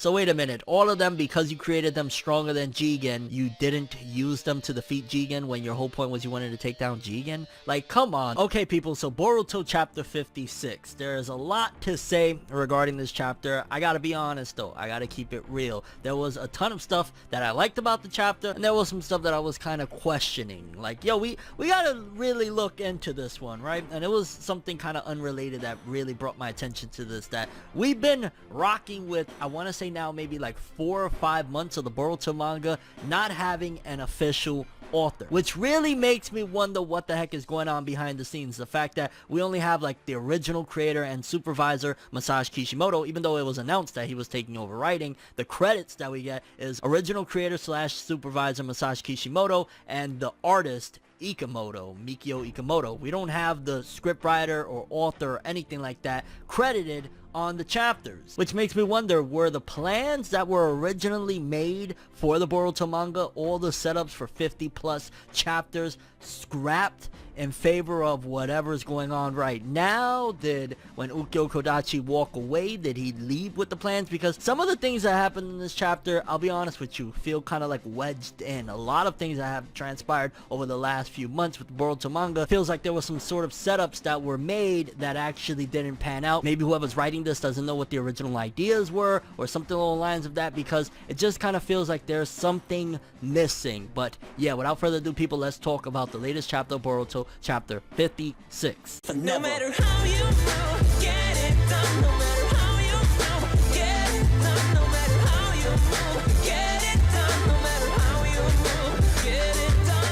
So wait a minute, all of them, because you created them stronger than JIGEN, you didn't use them to defeat JIGEN when your whole point was you wanted to take down JIGEN? Like, come on. Okay, people, so Boruto chapter 56. There's a lot to say regarding this chapter. I gotta be honest though, I gotta keep it real. There was a ton of stuff that I liked about the chapter, and there was some stuff that I was kind of questioning. Like, yo, we gotta really look into this one, right? And it was something kind of unrelated that really brought my attention to this, that we've been rocking with, I want to say now maybe like 4 or 5 months of the Boruto manga not having an official author, which really makes me wonder what the heck is going on behind the scenes. The fact that we only have like the original creator and supervisor Masashi Kishimoto, even though it was announced that he was taking over writing, the credits that we get is original creator slash supervisor Masashi Kishimoto and the artist Mikio Ikemoto. We don't have the scriptwriter or author or anything like that credited on the chapters, which makes me wonder, were the plans that were originally made for the Boruto manga, all the setups for 50 plus chapters, scrapped in favor of whatever's going on right now? When Ukyo Kodachi walk away, did he leave with the plans? Because some of the things that happened in this chapter, I'll be honest with you, feel kind of like wedged in. A lot of things that have transpired over the last few months with the Boruto manga feels like there was some sort of setups that were made that actually didn't pan out. Maybe whoever's writing this doesn't know what the original ideas were or something along the lines of that, because it just kind of feels like there's something missing. But yeah, without further ado, people, let's talk about the latest chapter of Boruto, chapter 56. No matter how you move, get it done. No matter how you move, get it done. No matter how you move, get it done. No matter how you move, get it done.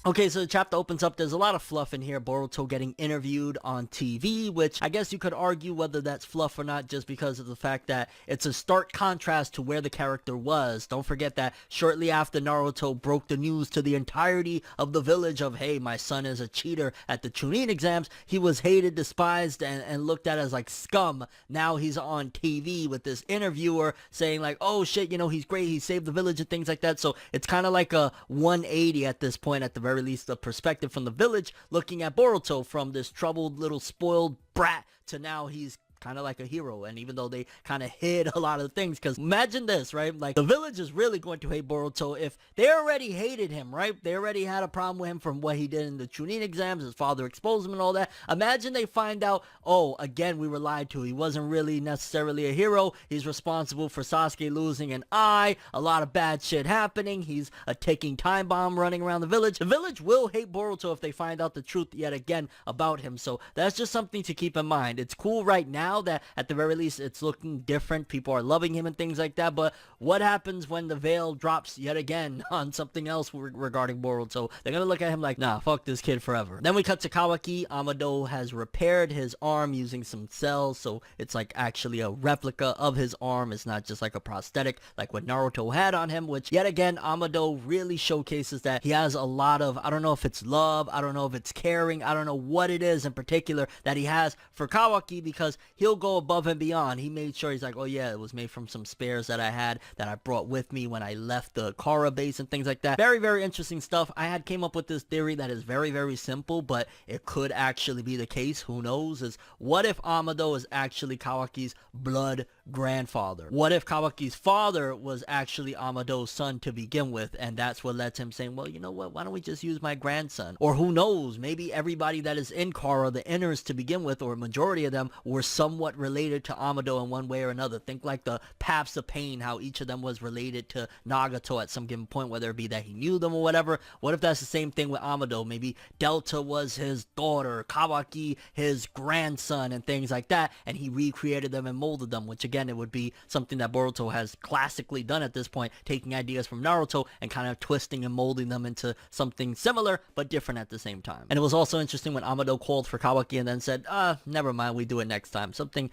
Okay, so the chapter opens up. There's a lot of fluff in here. Boruto getting interviewed on TV, which I guess you could argue whether that's fluff or not, just because of the fact that it's a stark contrast to where the character was. Don't forget that shortly after Naruto broke the news to the entirety of the village of, hey, my son is a cheater at the Chunin exams, he was hated, despised, and looked at as like scum. Now he's on TV with this interviewer saying like, oh shit, you know, he's great, he saved the village and things like that. So it's kind of like a 180 at this point, at the very least, the perspective from the village looking at Boruto, from this troubled little spoiled brat to now he's kind of like a hero. And even though they kind of hid a lot of things, because imagine this, right? Like, the village is really going to hate Boruto if they already hated him, right? They already had a problem with him from what he did in the Chunin exams, his father exposed him and all that. Imagine they find out, oh, again, we were lied to, he wasn't really necessarily a hero, he's responsible for Sasuke losing an eye, a lot of bad shit happening, he's a ticking time bomb running around the village. The village will hate Boruto if they find out the truth yet again about him. So that's just something to keep in mind. It's cool right now that at the very least it's looking different, people are loving him and things like that, but what happens when the veil drops yet again on something else regarding Boruto? They're gonna look at him like, nah, fuck this kid forever. Then we cut to Kawaki. Amado has repaired his arm using some cells, so it's like actually a replica of his arm. It's not just like a prosthetic like what Naruto had on him, which yet again Amado really showcases that he has a lot of, I don't know if it's love, I don't know if it's caring, I don't know what it is in particular that he has for Kawaki, because he'll go above and beyond. He made sure, he's like, oh yeah, it was made from some spares that I had that I brought with me when I left the Kara base and things like that. Very, very interesting stuff. I had came up with this theory that is very, very simple, but it could actually be the case. Who knows? Is what if Amado is actually Kawaki's blood grandfather? What if Kawaki's father was actually Amado's son to begin with, and that's what led to him saying, well, you know what, why don't we just use my grandson? Or who knows, maybe everybody that is in Kara, the inners to begin with, or a majority of them, were somewhat related to Amado in one way or another. Think like the paths of pain, how each of them was related to Nagato at some given point, whether it be that he knew them or whatever. What if that's the same thing with Amado? Maybe Delta was his daughter, Kawaki his grandson, and things like that, and he recreated them and molded them, which again, it would be something that Boruto has classically done at this point, taking ideas from Naruto and kind of twisting and molding them into something similar but different at the same time. And it was also interesting when Amado called for Kawaki and then said, never mind, we do it next time. Something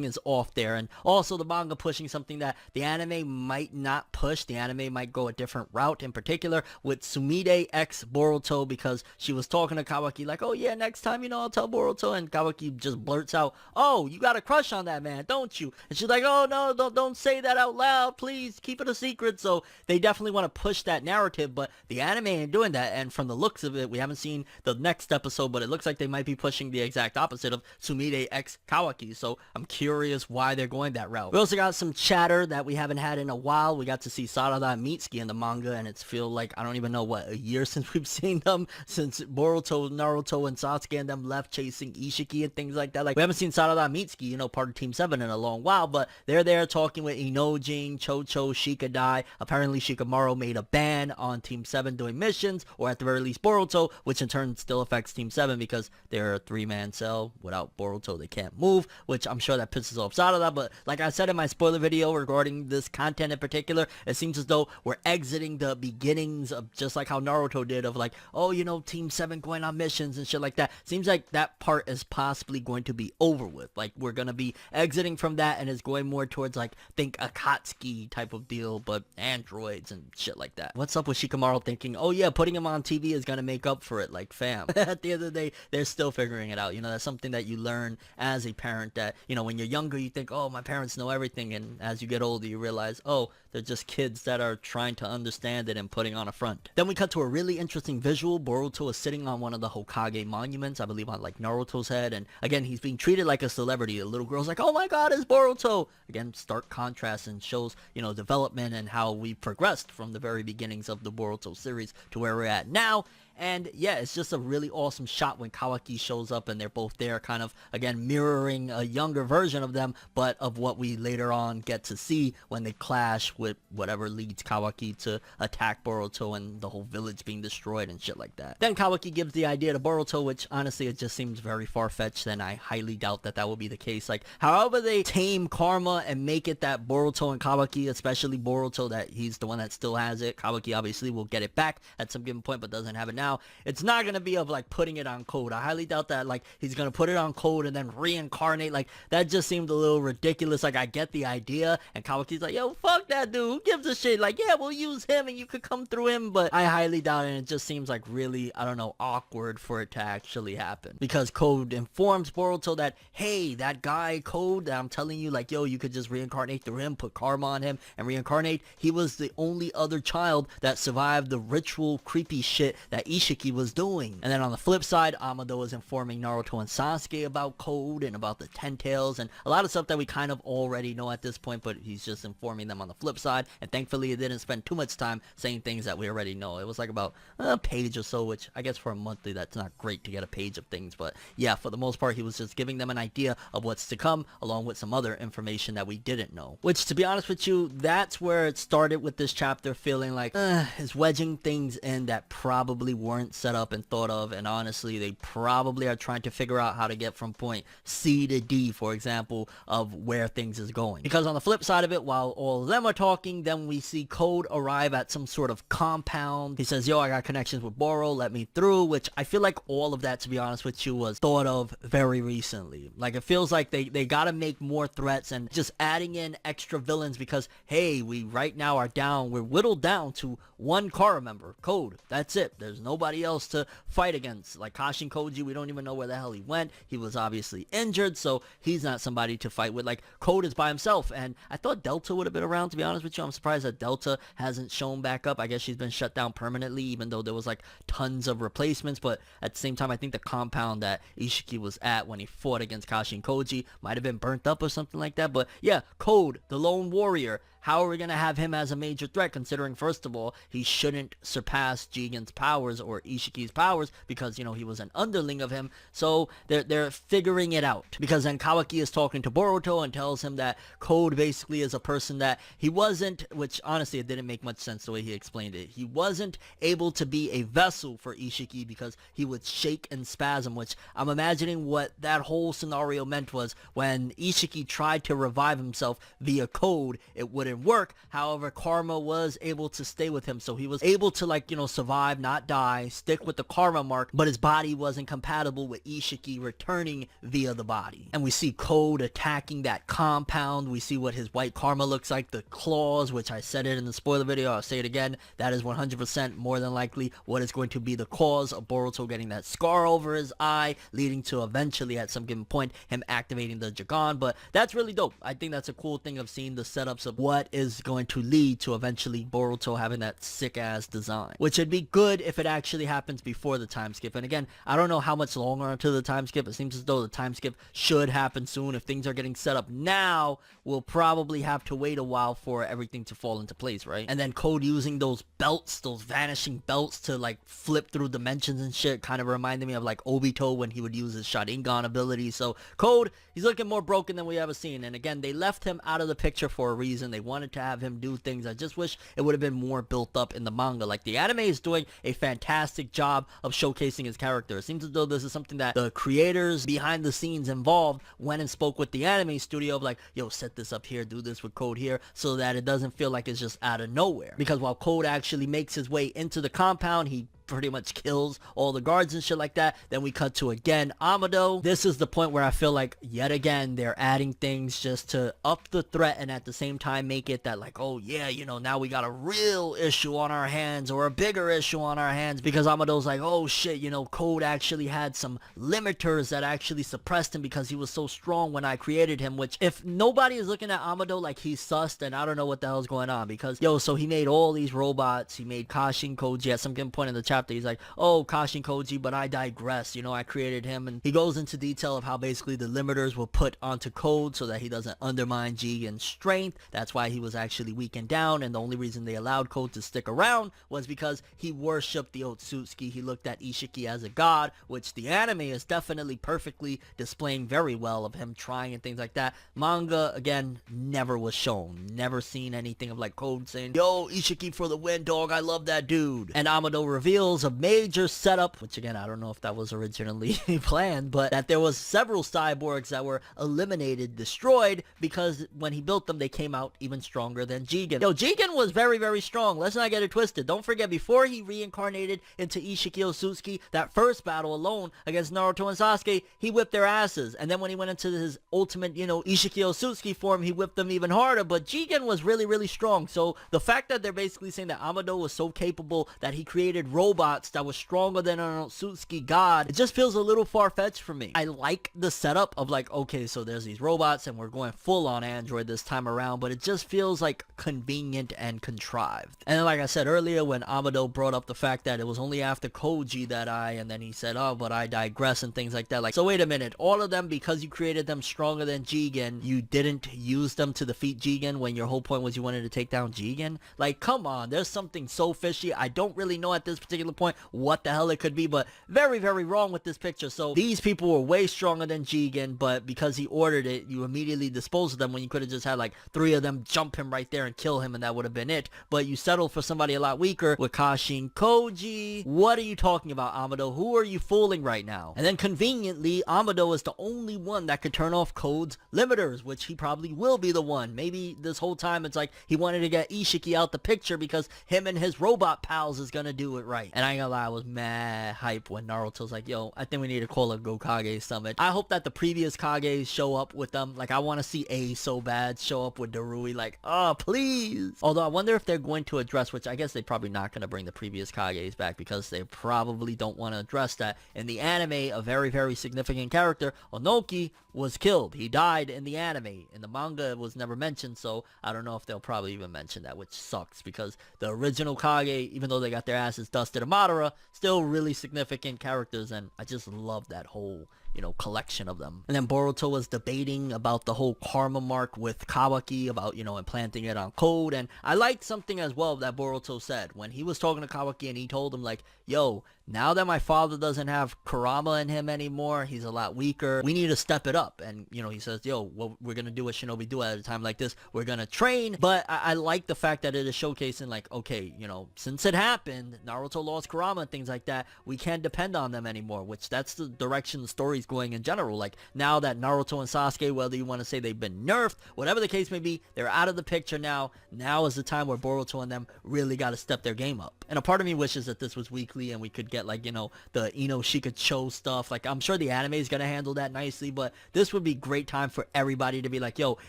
is off there. And also the manga pushing something that the anime might not push. The anime might go a different route, in particular with Sumide x Boruto, because she was talking to Kawaki like, oh yeah, next time, you know, I'll tell Boruto, and Kawaki just blurts out, oh, you got a crush on that man, don't you? And she's like, oh no, don't say that out loud, please keep it a secret. So they definitely want to push that narrative, but the anime ain't doing that. And from the looks of it, we haven't seen the next episode, but it looks like they might be pushing the exact opposite of Sumide x Kawaki. Kawaki, so I'm curious why they're going that route. We also got some chatter that we haven't had in a while. We got to see Sarada and Mitsuki in the manga, and it's feel like, I don't even know, what, a year since we've seen them, since Boruto, Naruto, and Sasuke and them left chasing Ishiki and things like that. Like, we haven't seen Sarada and Mitsuki, you know, part of Team 7 in a long while, but they're there talking with Inojin, Chocho, Shikadai. Apparently Shikamaru made a ban on Team 7 doing missions, or at the very least Boruto, which in turn still affects Team 7 because they're a three-man cell. Without Boruto, they can't move, which I'm sure that pisses off Sarada. But like I said in my spoiler video regarding this content in particular, it seems as though we're exiting the beginnings of, just like how Naruto did, of like, oh, you know, Team 7 going on missions and shit like that. Seems like that part is possibly going to be over with. Like, we're gonna be exiting from that, and it's going more towards, like, think Akatsuki type of deal, but androids and shit like that. What's up with Shikamaru thinking, oh yeah, putting him on TV is gonna make up for it? Like, fam, at the end of the day, they're still figuring it out. You know, that's something that you learn as a parent, that, you know, when you're younger, you think, oh, my parents know everything, and as you get older, you realize, oh, they're just kids that are trying to understand it and putting on a front. Then we cut to a really interesting visual. Boruto is sitting on one of the Hokage monuments, I believe on like Naruto's head, and again, he's being treated like a celebrity. The little girl's like, oh my god, it's Boruto! Again, stark contrast, and shows, you know, development and how we progressed from the very beginnings of the Boruto series to where we're at now. And yeah, it's just a really awesome shot when Kawaki shows up and they're both there, kind of, again, mirroring a younger version of them, but of what we later on get to see when they clash with whatever leads Kawaki to attack Boruto and the whole village being destroyed and shit like that. Then Kawaki gives the idea to Boruto, which honestly, it just seems very far-fetched, and I highly doubt that that will be the case. Like, however they tame karma and make it that Boruto and Kawaki, especially Boruto, that he's the one that still has it. Kawaki obviously will get it back at some given point, but doesn't have it now. It's not gonna be of like putting it on Code. I highly doubt that like he's gonna put it on Code and then reincarnate. Like, that just seemed a little ridiculous. Like, I get the idea, and Kawaki's like, yo, fuck that dude, who gives a shit? Like, yeah, we'll use him and you could come through him, but I highly doubt it, and it just seems like really, I don't know, awkward for it to actually happen, because Code informs Boruto that, hey, that guy Code that I'm telling you, like, yo, you could just reincarnate through him, put karma on him and reincarnate. He was the only other child that survived the ritual creepy shit that Ishiki was doing. And then on the flip side, Amado is informing Naruto and Sasuke about Code and about the Ten Tails and a lot of stuff that we kind of already know at this point, but he's just informing them on the flip side. And thankfully, it didn't spend too much time saying things that we already know. It was like about a page or so, which I guess for a monthly, that's not great to get a page of things. But yeah, for the most part, he was just giving them an idea of what's to come, along with some other information that we didn't know. Which, to be honest with you, that's where it started with this chapter, feeling like, is wedging things in that probably weren't set up and thought of, and honestly, they probably are trying to figure out how to get from point C to D, for example, of where things is going. Because on the flip side of it, while all of them are talking, then we see Code arrive at some sort of compound. He says, yo, I got connections with Boro, let me through, which I feel like all of that, to be honest with you, was thought of very recently. Like, it feels like they gotta make more threats and just adding in extra villains because, hey, we right now are down, we're whittled down to one Kara member, Code. That's it. There's nobody else to fight against. Like Kashin Koji, we don't even know where the hell he went. He was obviously injured, so he's not somebody to fight with. Like, Code is by himself, and I thought Delta would have been around, to be honest with you. I'm surprised that Delta hasn't shown back up. I guess she's been shut down permanently, even though there was like tons of replacements, but at the same time, I think the compound that Ishiki was at when he fought against Kashin Koji might have been burnt up or something like that. But yeah, Code, the lone warrior, how are we going to have him as a major threat, considering, first of all, he shouldn't surpass Jigen's powers or Ishiki's powers because, you know, he was an underling of him. So they're figuring it out, because then Kawaki is talking to Boruto and tells him that Code basically is a person that he wasn't, which honestly, it didn't make much sense the way he explained it. He wasn't able to be a vessel for Ishiki because he would shake and spasm, which I'm imagining what that whole scenario meant was when Ishiki tried to revive himself via Code, it wouldn't work. However, karma was able to stay with him, so he was able to, like, you know, survive, not die, stick with the karma mark, but his body wasn't compatible with Ishiki returning via the body. And we see Code attacking that compound. We see what his white karma looks like, the claws, which I said it in the spoiler video, I'll say it again, that is 100% more than likely what is going to be the cause of Boruto getting that scar over his eye, leading to eventually at some given point him activating the JIGEN. But that's really dope. I think that's a cool thing of seeing the setups of what what is going to lead to eventually Boruto having that sick ass design, which would be good if it actually happens before the time skip. And again, I don't know how much longer until the time skip. It seems as though the time skip should happen soon. If things are getting set up now, we'll probably have to wait a while for everything to fall into place, right? And then Code using those belts, those vanishing belts to like flip through dimensions and shit kind of reminded me of like Obito when he would use his Sharingan ability. So Code, he's looking more broken than we ever seen. And again, they left him out of the picture for a reason. They wanted to have him do things. I just wish it would have been more built up in the manga. Like, the anime is doing a fantastic job of showcasing his character. It seems as though this is something that the creators behind the scenes involved went and spoke with the anime studio of like, yo, set this up here, do this with Code here, so that it doesn't feel like it's just out of nowhere. Because while Code actually makes his way into the compound, he pretty much kills all the guards and shit like that. Then we cut to again Amado. This is the point where I feel like yet again they're adding things just to up the threat and at the same time make it that like, oh yeah, you know, now we got a real issue on our hands or a bigger issue on our hands, because Amado's like, oh shit, you know, Code actually had some limiters that actually suppressed him because he was so strong when I created him. Which, if nobody is looking at Amado like he's sus, then I don't know what the hell's going on. Because yo, so he made all these robots, he made Kashin Koji. At some given point in the chapter he's like, oh, Kashin Koji, but I digress, you know, I created him. And he goes into detail of how basically the limiters were put onto Code so that he doesn't undermine Jigen's strength. That's why he was actually weakened down, and the only reason they allowed Code to stick around was because he worshipped the Otsutsuki. He looked at Ishiki as a god, which the anime is definitely perfectly displaying very well of him trying and things like that. Manga, again, never was shown. Never seen anything of like Code saying, yo, Ishiki for the win, dog, I love that dude. And Amado reveals a major setup, which again, I don't know if that was originally planned, but that there was several cyborgs that were eliminated, destroyed, because when he built them, they came out even stronger than Jigen. Yo, Jigen was very, very strong. Let's not get it twisted. Don't forget, before he reincarnated into Ishiki Otsutsuki, that first battle alone against Naruto and Sasuke, he whipped their asses. And then when he went into his ultimate, you know, Ishiki Otsutsuki form, he whipped them even harder. But Jigen was really, really strong. So the fact that they're basically saying that Amado was so capable that he created robots that was stronger than an Otsutsuki god, it just feels a little far-fetched for me. I like the setup of like, okay, so there's these robots and we're going full on Android this time around, but it just feels like convenient and contrived. And then, like I said earlier, when Amado brought up the fact that it was only after Koji that and then he said, oh, but I digress and things like that. Like, so wait a minute, all of them, because you created them stronger than Jigen, you didn't use them to defeat Jigen when your whole point was you wanted to take down Jigen? Like, come on, there's something so fishy. I don't really know at this particular point what the hell it could be, but very, very wrong with this picture. So these people were way stronger than Jigen, but because he ordered it, you immediately disposed of them when you could have just had like 3 of them jump him right there and kill him, and that would have been it. But you settled for somebody a lot weaker with Kashin Koji. What are you talking about, Amado? Who are you fooling right now? And then conveniently, Amado is the only one that could turn off Code's limiters, which he probably will be the one. Maybe this whole time it's like he wanted to get Ishiki out the picture because him and his robot pals is gonna do it right. And I ain't gonna lie, I was mad hype when Naruto's like, yo, I think we need to call a Gokage summit. I hope that the previous Kages show up with them. Like, I want to see A so bad show up with Darui. Like, oh, please. Although I wonder if they're going to address, which I guess they're probably not going to bring the previous Kages back because they probably don't want to address that. In the anime, a very, very significant character, Onoki, was killed. He died in the anime. In the manga, it was never mentioned, so I don't know if they'll probably even mention that, which sucks because the original Kage, even though they got their asses dusted in Madara, still really significant characters, and I just love that whole, you know, collection of them. And then Boruto was debating about the whole karma mark with Kawaki, about, you know, implanting it on Code. And I liked something as well that Boruto said when he was talking to Kawaki, and he told him like, yo, now that my father doesn't have Kurama in him anymore, he's a lot weaker, we need to step it up. And, you know, he says, yo, what we're gonna do what Shinobi do at a time like this, we're gonna train. But I like the fact that it is showcasing like, okay, you know, since it happened, Naruto lost Kurama and things like that, we can't depend on them anymore, which that's the direction the story's going in general. Like, now that Naruto and Sasuke, whether you want to say they've been nerfed, whatever the case may be, they're out of the picture now. Now is the time where Boruto and them really got to step their game up. And a part of me wishes that this was weekly and we could get like, you know, the Ino Shikacho stuff. Like, I'm sure the anime is going to handle that nicely, but this would be great time for everybody to be like, yo,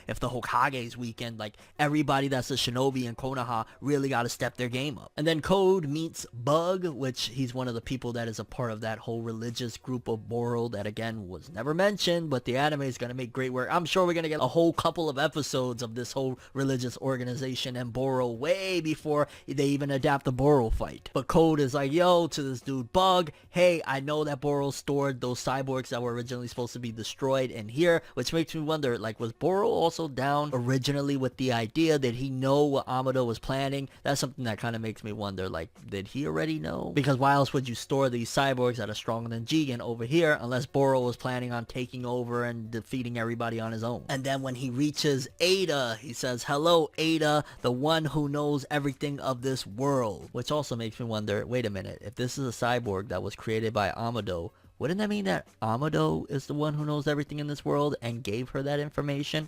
if the Hokage's weekend, like, everybody that's a shinobi in Konoha really got to step their game up. And then Code meets Bug, which he's one of the people that is a part of that whole religious group of Boruto that, again, again was never mentioned, but the anime is gonna make great work. I'm sure we're gonna get a whole couple of episodes of this whole religious organization and Boro way before they even adapt the Boro fight. But Code is like, yo, to this dude Bug, hey, I know that Boro stored those cyborgs that were originally supposed to be destroyed in here, which makes me wonder, like, was Boro also down originally with the idea? Did he know what Amado was planning? That's something that kind of makes me wonder, like, did he already know? Because why else would you store these cyborgs that are stronger than Jigen over here unless Boro was planning on taking over and defeating everybody on his own? And then when he reaches Ada, he says, hello Ada, the one who knows everything of this world. Which also makes me wonder, wait a minute, if this is a cyborg that was created by Amado, wouldn't that mean that Amado is the one who knows everything in this world and gave her that information?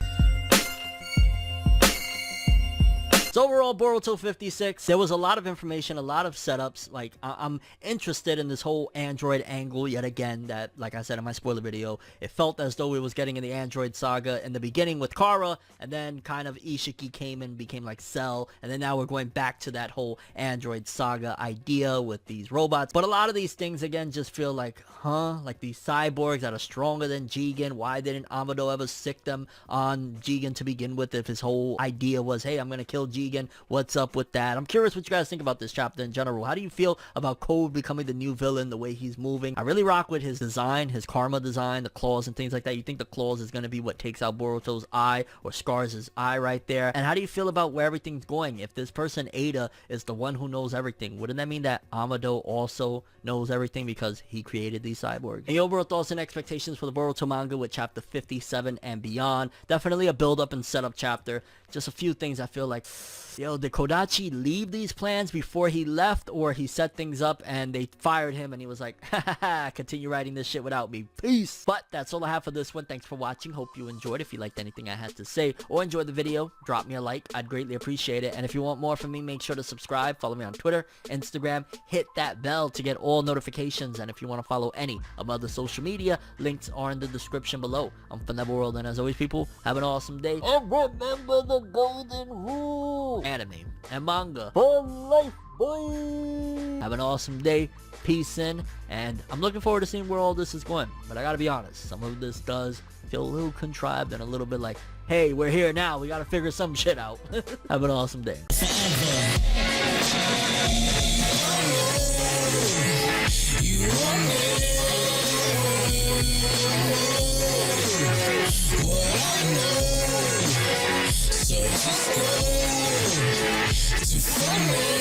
So overall, Boruto 56, there was a lot of information, a lot of setups. Like, I'm interested in this whole android angle yet again that, like I said in my spoiler video, it felt as though it was getting in the android saga in the beginning with Kara, and then kind of Ishiki came and became like Cell, and then now we're going back to that whole android saga idea with these robots. But a lot of these things, again, just feel like, huh? Like these cyborgs that are stronger than Jigen, why didn't Amado ever sick them on Jigen to begin with if his whole idea was, hey, I'm gonna kill Jigen? What's up with that? I'm curious what you guys think about this chapter in general. How do you feel about Code becoming the new villain, the way he's moving? I really rock with his design, his karma design, the claws and things like that. You think the claws is going to be what takes out Boruto's eye or scars his eye right there? And how do you feel about where everything's going? If this person, Ada, is the one who knows everything, wouldn't that mean that Amado also knows everything because he created these cyborgs? And your overall thoughts and expectations for the Boruto manga with chapter 57 and beyond. Definitely a build up and setup chapter. Just a few things I feel like, yo, did Kodachi leave these plans before he left, or he set things up and they fired him and he was like, ha ha ha, continue writing this shit without me, peace. But that's all I have for this one. Thanks for watching. Hope you enjoyed. If you liked anything I had to say or enjoyed the video, drop me a like. I'd greatly appreciate it. And if you want more from me, make sure to subscribe. Follow me on Twitter, Instagram. Hit that bell to get all notifications. And if you want to follow any of my other social media, links are in the description below. I'm ForneverWorld, and as always, people, have an awesome day. And remember the golden rule: anime and manga for life, boy. Have an awesome day. Peace in. And I'm looking forward to seeing where all this is going. But I gotta be honest, some of this does feel a little contrived and a little bit like, hey, we're here now, we gotta figure some shit out. Have an awesome day. Just go to